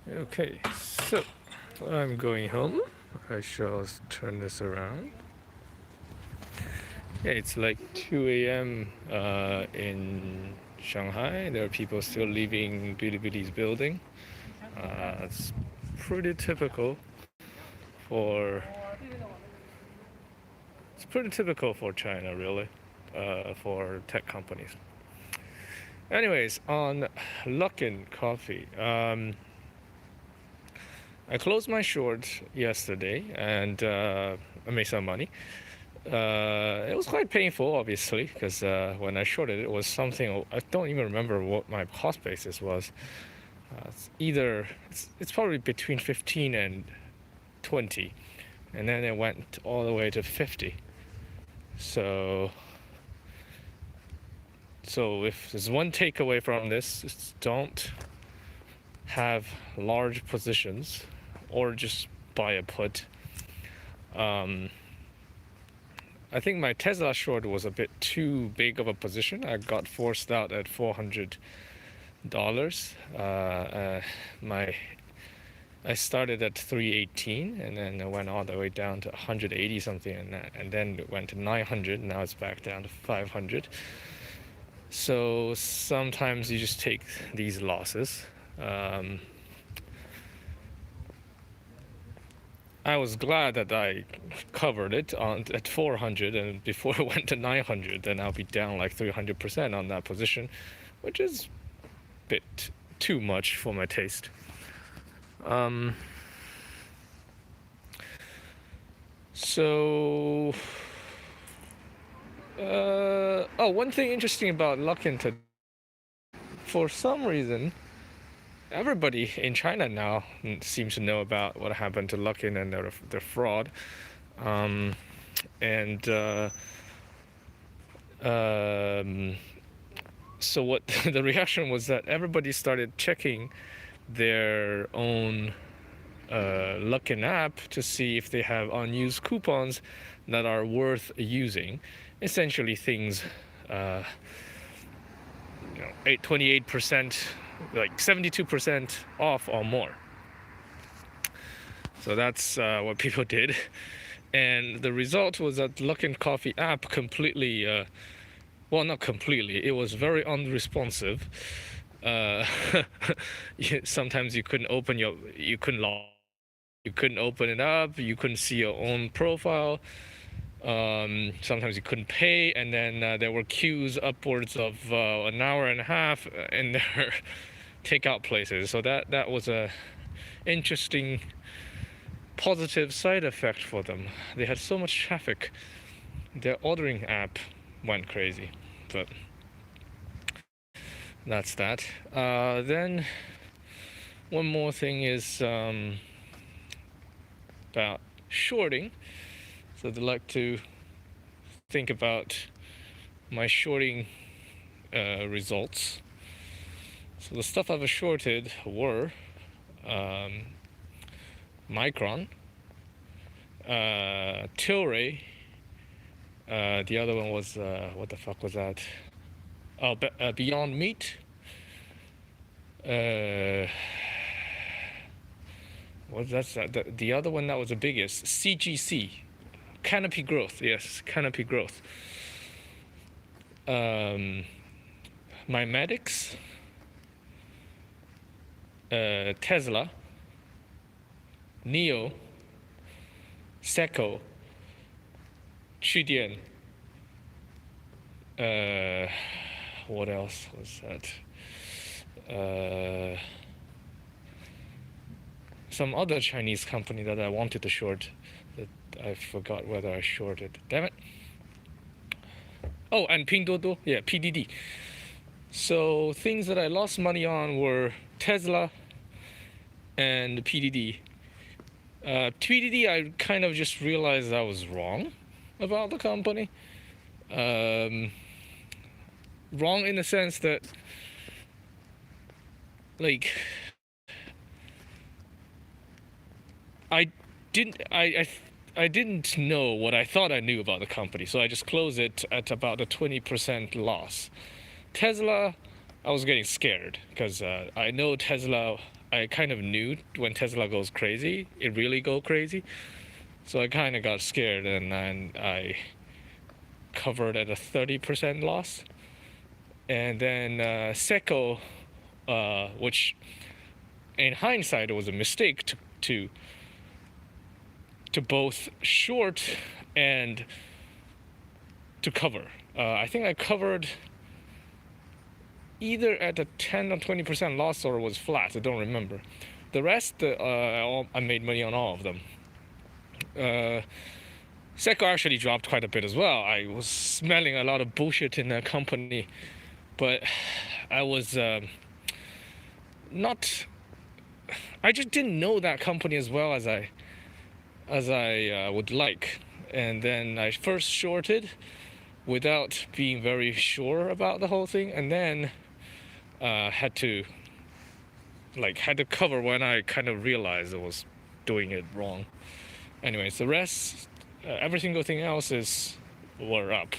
Okay, so I'm going home. I shall turn this around. Yeah, it's like 2 a.m. In Shanghai. There are people still leaving Bilibili's building. It's pretty typical for China, really, for tech companies. Anyways, on Luckin Coffee, I closed my short yesterday and I made some money. It was quite painful, obviously, because when I shorted it was something I don't even remember what my cost basis was. It's probably between 15 and 20, and then it went all the way to 50. So, so if there's one takeaway from this, it's don't have large positions, or just buy a put. Um, I think my Tesla short was a bit too big of a position. I got forced out at $400. My I started at 318 and then it went all the way down to 180 something, and then it went to 900. Now it's back down to 500. So sometimes you just take these losses. Um, I was glad that I covered it at 400, and before it went to 900, then I'll be down like 300% on that position, which is a bit too much for my taste. Um, so, one thing interesting about Luckin today, for some reason, everybody in China now seems to know about what happened to Luckin and their fraud. Um, and so what the reaction was that everybody started checking their own Luckin app to see if they have unused coupons that are worth using. Essentially, things, 28%, like 72% off or more. So that's what people did, and the result was that Luckin Coffee app completely, well, not completely. It was very unresponsive. Uh, Sometimes you couldn't you couldn't open it up. You couldn't see your own profile. Sometimes you couldn't pay, and then there were queues upwards of an hour and a half in their takeout places. So that was a interesting positive side effect for them. They had so much traffic, their ordering app went crazy. But that's that. Then one more thing is about shorting. So I'd like to think about my shorting results. So the stuff I've shorted were Micron, Tilray. The other one was what the fuck was that? Oh, Beyond Meat. What that's the other one that was the biggest? CGC, Canopy Growth. Yes, Canopy Growth. Mimetics, Tesla, Neo, Seco, Chudian. What else was that? Some other Chinese company that I wanted to short, that I forgot whether I shorted. Damn it. Oh, and Pinduoduo, yeah, PDD. So things that I lost money on were Tesla and PDD. PDD, I kind of just realized I was wrong about the company. Wrong in the sense that, like, I didn't know what I thought I knew about the company, so I just closed it at about a 20% loss. Tesla, I was getting scared because I know Tesla I kind of knew when Tesla goes crazy, it really go crazy. So I kind of got scared, and then I covered at a 30% loss. And then Seco, which in hindsight was a mistake to both short and to cover. I think I covered either at a 10 or 20% loss or was flat. I don't remember. The rest, I made money on all of them. Seco actually dropped quite a bit as well. I was smelling a lot of bullshit in the company, but I was not. I just didn't know that company as well as I would like, and then I first shorted without being very sure about the whole thing, and then had to cover when I kind of realized I was doing it wrong. Anyways, the rest, every single thing else were up.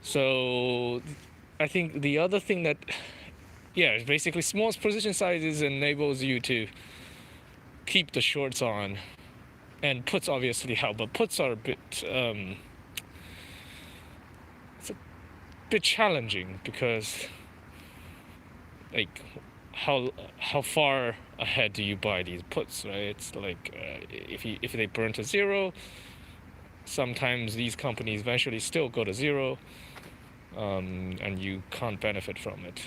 So I think the other thing that, yeah, basically small position sizes enables you to keep the shorts on, and puts obviously help, but puts are a bit it's a bit challenging because like how far ahead do you buy these puts, right? It's like if they burn to zero, sometimes these companies eventually still go to zero, and you can't benefit from it.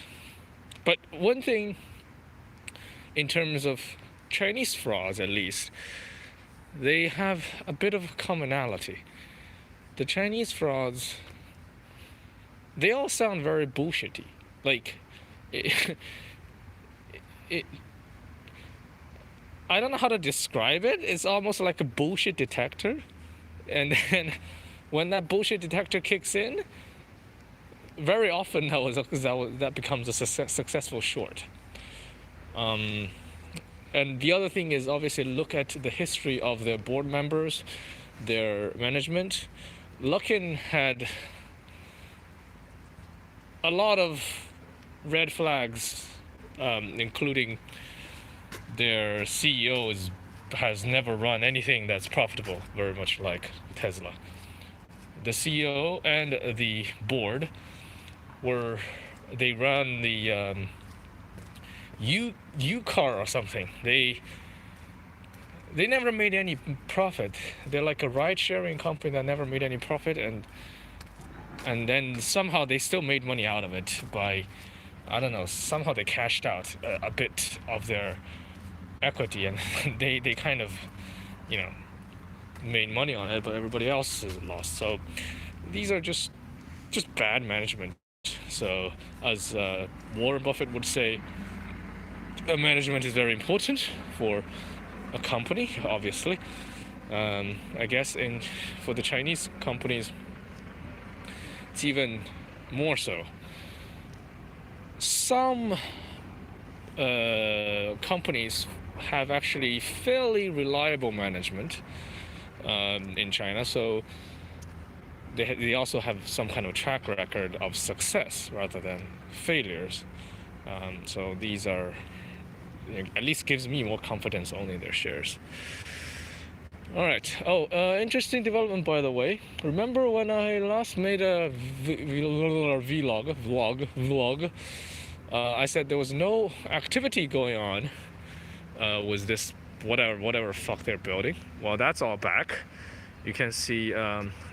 But one thing, in terms of Chinese frauds at least, they have a bit of commonality. The Chinese frauds, they all sound very bullshitty. Like, it I don't know how to describe it. It's almost like a bullshit detector. And then when that bullshit detector kicks in, very often that becomes a successful short. And the other thing is obviously look at the history of their board members, their management. Luckin had a lot of red flags, including their CEO has never run anything that's profitable, very much like Tesla. The CEO and the board they run the U car or something. They never made any profit. They're like a ride sharing company that never made any profit, and then somehow they still made money out of it by, I don't know, somehow they cashed out a bit of their equity, and they kind of, made money on it, but everybody else is lost. So these are just bad management. So as Warren Buffett would say, management is very important for a company, obviously. I guess for the Chinese companies, it's even more so. Some companies have actually fairly reliable management in China, so they also have some kind of track record of success rather than failures. So these are, at least gives me more confidence owning their shares. All right. Interesting development, by the way. Remember when I last made a vlog? I said there was no activity going on with this whatever fuck they're building. Well, that's all back. You can see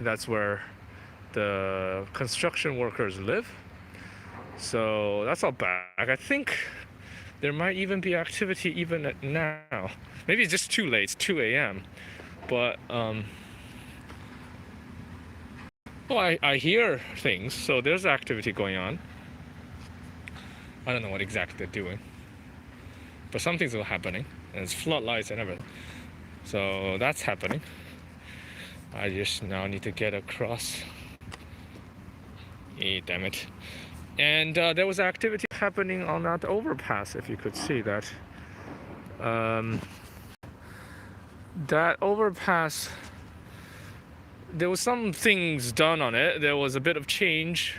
that's where the construction workers live. So that's all back. I think there might even be activity even now. Maybe it's just too late. It's 2 a.m. But I hear things. So there's activity going on. I don't know what exactly they're doing, but something's happening. And it's floodlights and everything. So that's happening. I just now need to get across. Damn it. And there was activity happening on that overpass, if you could see that. That overpass, there was some things done on it. There was a bit of change.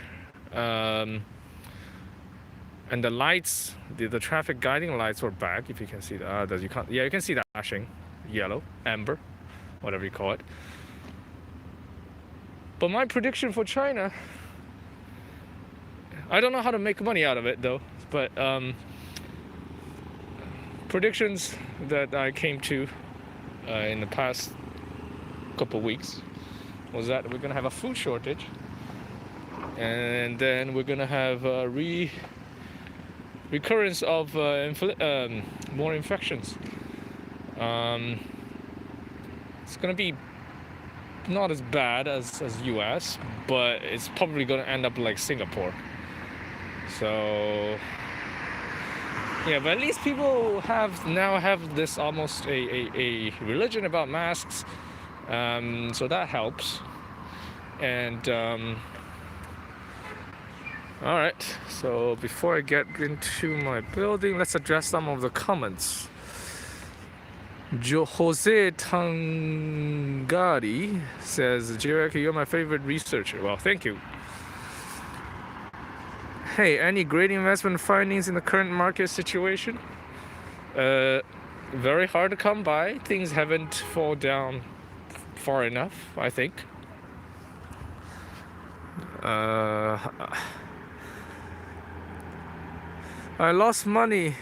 And the lights, the traffic guiding lights were back. If you can see that, you can't. Yeah, you can see that flashing, yellow, amber, whatever you call it. But my prediction for China, I don't know how to make money out of it though. But predictions that I came to in the past couple weeks was that we're gonna have a food shortage, and then we're gonna have a recurrence of more infections. It's gonna be not as bad as US, but it's probably gonna end up like Singapore. So yeah, but at least people now have this almost a religion about masks, so that helps. And all right, so before I get into my building, let's address some of the comments. Jose Tangari says, Jirek, you're my favorite researcher. Well, thank you. Hey, any great investment findings in the current market situation? Very hard to come by. Things haven't fallen down far enough, I think. I lost money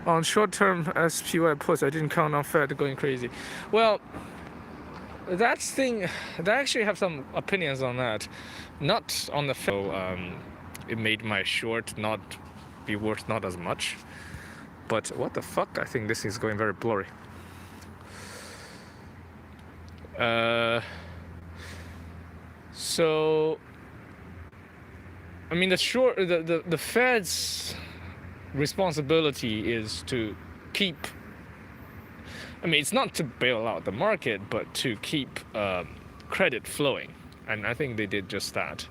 on short-term SPY puts. I didn't count on Fed going crazy. Well, I actually have some opinions on that. Not on the Fed. It made my short not be worth not as much. But what the fuck? I think this is going very blurry. So I mean, the Fed's responsibility is to keep. I mean, it's not to bail out the market, but to keep credit flowing, and I think they did just that.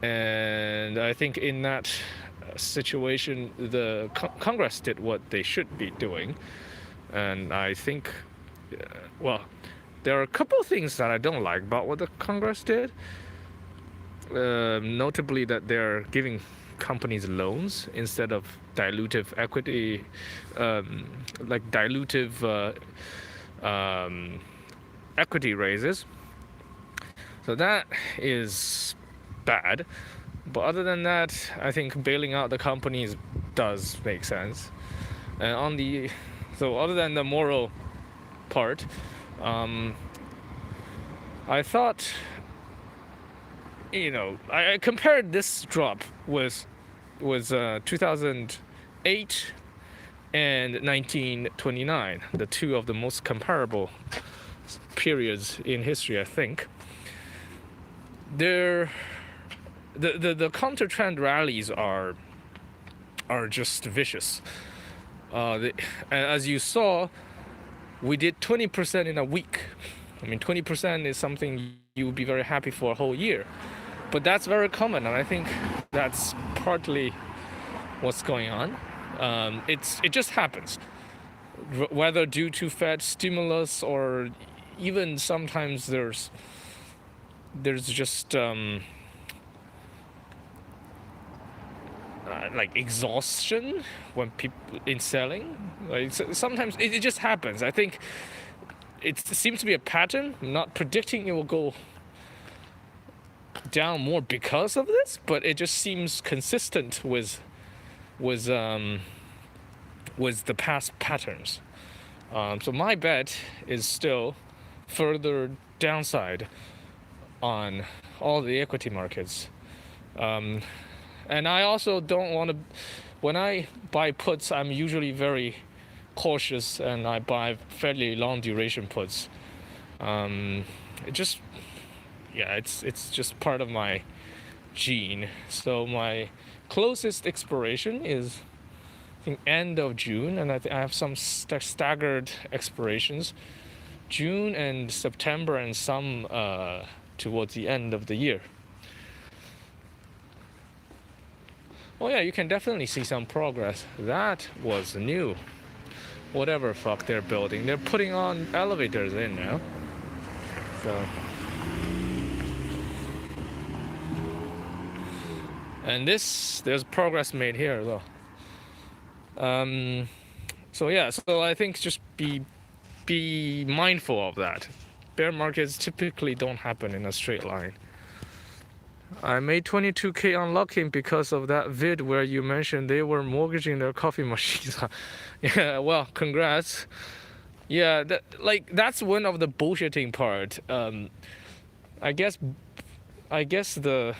And I think in that situation, the Congress did what they should be doing, and I think, well, there are a couple of things that I don't like about what the Congress did. Notably that they're giving companies loans instead of dilutive equity, like dilutive equity raises. So that is bad. But other than that, I think bailing out the companies does make sense. And so other than the moral part, I thought, I compared this drop with 2008 and 1929, the two of the most comparable periods in history, I think. The counter trend rallies are just vicious. As you saw, we did 20% in a week. I mean, 20% is something you would be very happy for a whole year. But that's very common, and I think that's partly what's going on. It just happens, whether due to Fed stimulus or even sometimes there's just like exhaustion when people in selling. Like sometimes it just happens. I think it seems to be a pattern. I'm not predicting it will go down more because of this, but it just seems consistent with the past patterns. So my bet is still further downside on all the equity markets. And I also don't want to, when I buy puts, I'm usually very cautious and I buy fairly long duration puts. It's just part of my gene. So my closest expiration is, I think, end of June, and I have some staggered expirations, June and September, and some towards the end of the year. Oh yeah, you can definitely see some progress. That was new. Whatever fuck they're building, they're putting on elevators in now. So. And there's progress made here though. So yeah, so I think just be mindful of that. Bear markets typically don't happen in a straight line. I made 22K on Luckin because of that vid where you mentioned they were mortgaging their coffee machines. Yeah, well, congrats. Yeah, that's one of the bullshitting part. I guess the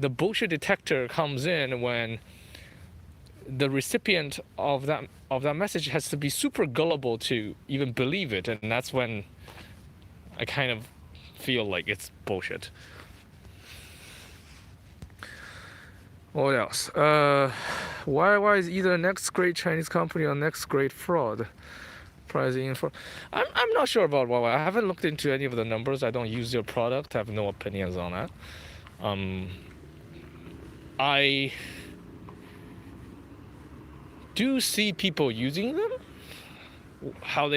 bullshit detector comes in when the recipient of that message has to be super gullible to even believe it, and that's when I kind of feel like it's bullshit. What else? Why is either next great Chinese company or next great fraud? Pricing info. I'm not sure about Huawei. I haven't looked into any of the numbers. I don't use their product. I have no opinions on that. I do see people using them. How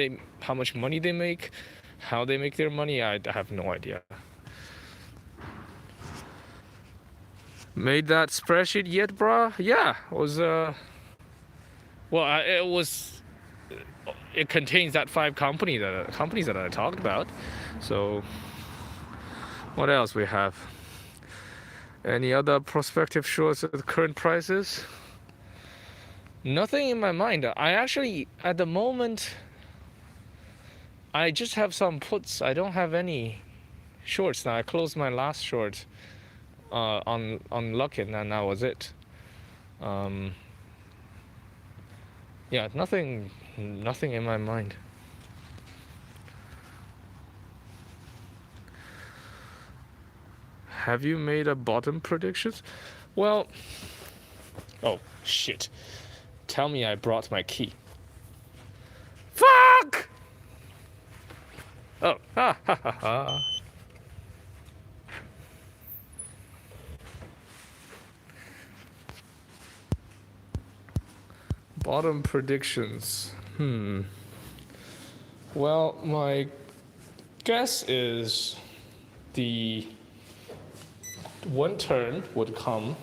much money they make, how they make their money, I have no idea. Made that spreadsheet yet, brah? Yeah, it was it contains that 5 companies that I talked about. So what else we have? Any other prospective shorts at the current prices? Nothing in my mind. I actually, at the moment, I just have some puts. I don't have any shorts now. I closed my last short on Luckin, and that was it. Yeah, nothing in my mind. Have you made a bottom predictions? Well, oh shit. Tell me I brought my key. Fuck! Oh, ha ha ha ha. Bottom predictions. Well, my guess is the one turn would come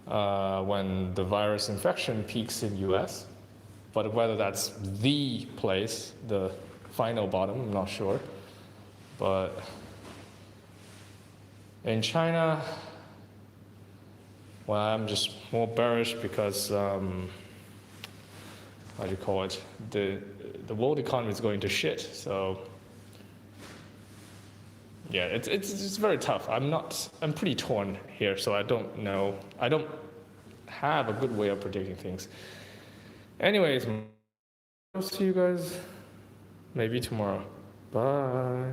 when the virus infection peaks in US. But whether that's the place, the final bottom, I'm not sure. But in China, well, I'm just more bearish because, how do you call it? The world economy is going to shit. So yeah, it's very tough. I'm pretty torn here, so I don't know. I don't have a good way of predicting things. Anyways, I'll see you guys maybe tomorrow. Bye.